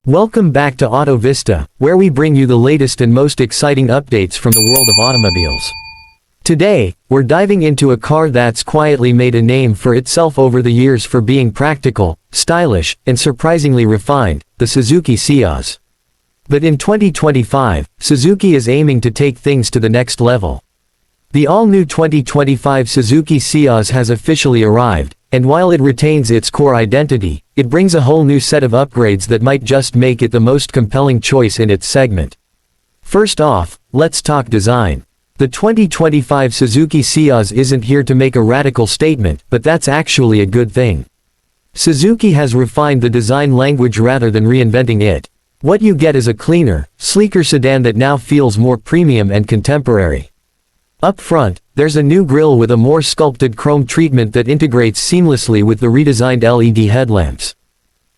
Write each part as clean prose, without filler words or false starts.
Welcome back to Auto Vista, where we bring you the latest and most exciting updates from the world of automobiles. Today, we're diving into a car that's quietly made a name for itself over the years for being practical, stylish, and surprisingly refined, the Suzuki Ciaz. But in 2025, Suzuki is aiming to take things to the next level. The all-new 2025 Suzuki Ciaz has officially arrived, and while it retains its core identity, it brings a whole new set of upgrades that might just make it the most compelling choice in its segment. First off, let's talk design. The 2025 Suzuki Ciaz isn't here to make a radical statement, but that's actually a good thing. Suzuki has refined the design language rather than reinventing it. What you get is a cleaner, sleeker sedan that now feels more premium and contemporary. Up front, there's a new grille with a more sculpted chrome treatment that integrates seamlessly with the redesigned LED headlamps.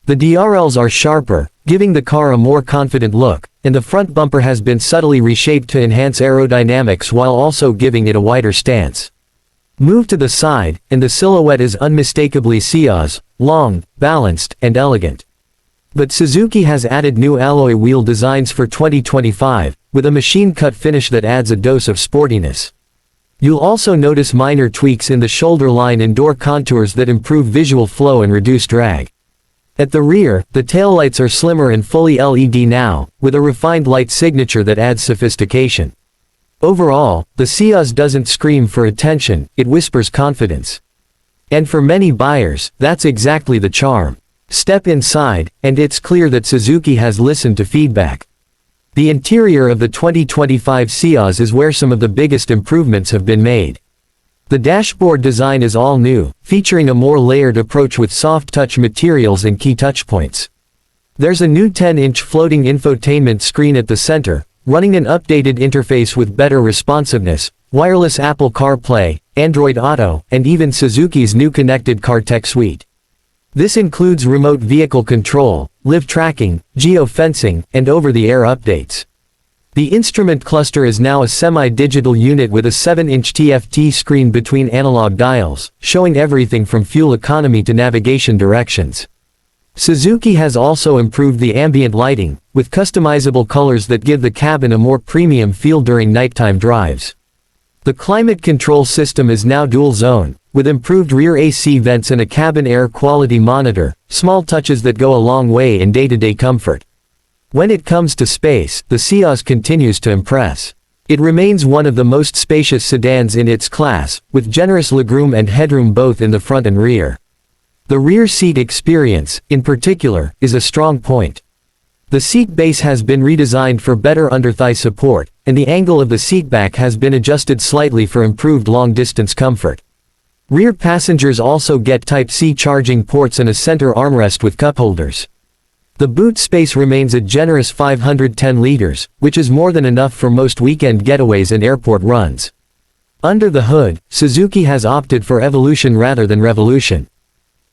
The DRLs are sharper, giving the car a more confident look, and the front bumper has been subtly reshaped to enhance aerodynamics while also giving it a wider stance. Move to the side, and the silhouette is unmistakably Ciaz, long, balanced, and elegant. But Suzuki has added new alloy wheel designs for 2025, with a machine-cut finish that adds a dose of sportiness. You'll also notice minor tweaks in the shoulder line and door contours that improve visual flow and reduce drag. At the rear, the taillights are slimmer and fully LED now, with a refined light signature that adds sophistication. Overall, the Ciaz doesn't scream for attention, it whispers confidence. And for many buyers, that's exactly the charm. Step inside, and it's clear that Suzuki has listened to feedback. The interior of the 2025 Ciaz is where some of the biggest improvements have been made. The dashboard design is all new, featuring a more layered approach with soft-touch materials and key touchpoints. There's a new 10-inch floating infotainment screen at the center, running an updated interface with better responsiveness, wireless Apple CarPlay, Android Auto, and even Suzuki's new connected car tech suite. This includes remote vehicle control, live tracking, geo-fencing, and over-the-air updates. The instrument cluster is now a semi-digital unit with a 7-inch TFT screen between analog dials, showing everything from fuel economy to navigation directions. Suzuki has also improved the ambient lighting, with customizable colors that give the cabin a more premium feel during nighttime drives. The climate control system is now dual-zone, with improved rear AC vents and a cabin air quality monitor, small touches that go a long way in day-to-day comfort. When it comes to space, the Ciaz continues to impress. It remains one of the most spacious sedans in its class, with generous legroom and headroom both in the front and rear. The rear seat experience, in particular, is a strong point. The seat base has been redesigned for better underthigh support, and the angle of the seat back has been adjusted slightly for improved long-distance comfort. Rear passengers also get Type-C charging ports and a center armrest with cup holders. The boot space remains a generous 510 liters, which is more than enough for most weekend getaways and airport runs. Under the hood, Suzuki has opted for evolution rather than revolution.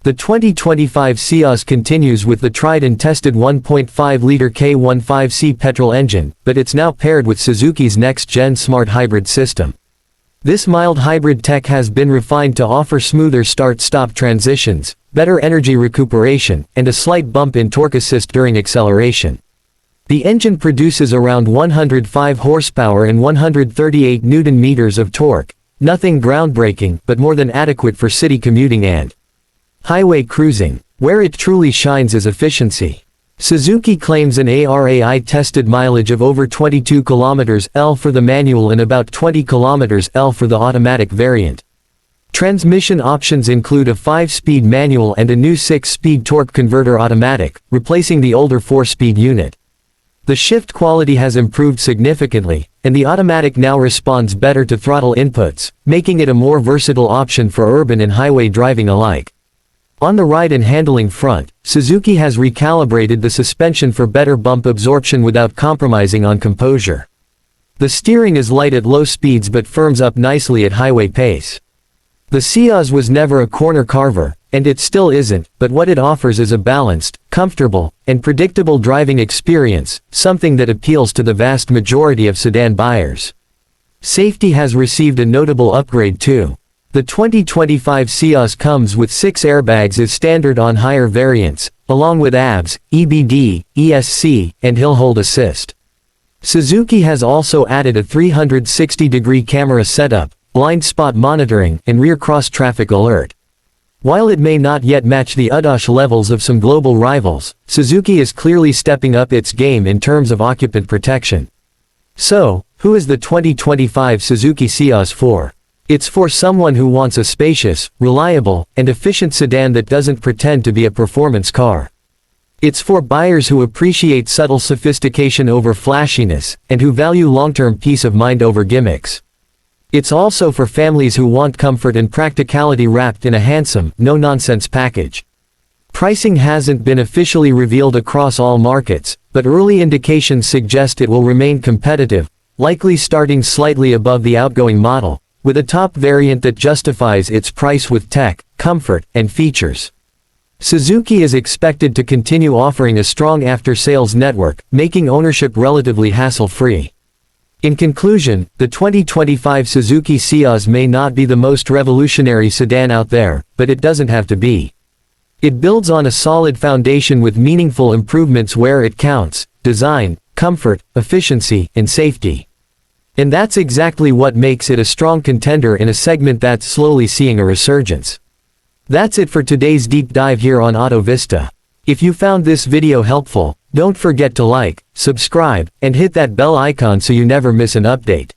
The 2025 Ciaz continues with the tried and tested 1.5-liter K15C petrol engine, but it's now paired with Suzuki's next-gen smart hybrid system. This mild hybrid tech has been refined to offer smoother start-stop transitions, better energy recuperation, and a slight bump in torque assist during acceleration. The engine produces around 105 horsepower and 138 Nm of torque, nothing groundbreaking, but more than adequate for city commuting and highway cruising. Where it truly shines is efficiency. Suzuki claims an ARAI-tested mileage of over 22 km/L for the manual and about 20 km/L for the automatic variant. Transmission options include a 5-speed manual and a new 6-speed torque converter automatic, replacing the older 4-speed unit. The shift quality has improved significantly, and the automatic now responds better to throttle inputs, making it a more versatile option for urban and highway driving alike. On the ride and handling front, Suzuki has recalibrated the suspension for better bump absorption without compromising on composure. The steering is light at low speeds but firms up nicely at highway pace. The Ciaz was never a corner carver, and it still isn't, but what it offers is a balanced, comfortable, and predictable driving experience, something that appeals to the vast majority of sedan buyers. Safety has received a notable upgrade too. The 2025 Ciaz comes with 6 airbags as standard on higher variants, along with ABS, EBD, ESC, and hill hold assist. Suzuki has also added a 360-degree camera setup, blind spot monitoring, and rear cross-traffic alert. While it may not yet match the ADAS levels of some global rivals, Suzuki is clearly stepping up its game in terms of occupant protection. So, who is the 2025 Suzuki Ciaz for? It's for someone who wants a spacious, reliable, and efficient sedan that doesn't pretend to be a performance car. It's for buyers who appreciate subtle sophistication over flashiness, and who value long-term peace of mind over gimmicks. It's also for families who want comfort and practicality wrapped in a handsome, no-nonsense package. Pricing hasn't been officially revealed across all markets, but early indications suggest it will remain competitive, likely starting slightly above the outgoing model, with a top variant that justifies its price with tech, comfort, and features. Suzuki is expected to continue offering a strong after-sales network, making ownership relatively hassle-free. In conclusion, the 2025 Suzuki Ciaz may not be the most revolutionary sedan out there, but it doesn't have to be. It builds on a solid foundation with meaningful improvements where it counts: design, comfort, efficiency, and safety. And that's exactly what makes it a strong contender in a segment that's slowly seeing a resurgence. That's it for today's deep dive here on Auto Vista. If you found this video helpful, don't forget to like, subscribe, and hit that bell icon so you never miss an update.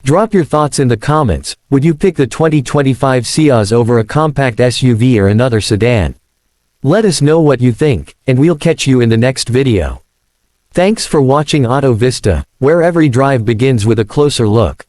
Drop your thoughts in the comments. Would you pick the 2025 Ciaz over a compact SUV or another sedan? Let us know what you think, and we'll catch you in the next video. Thanks for watching Auto Vista, where every drive begins with a closer look.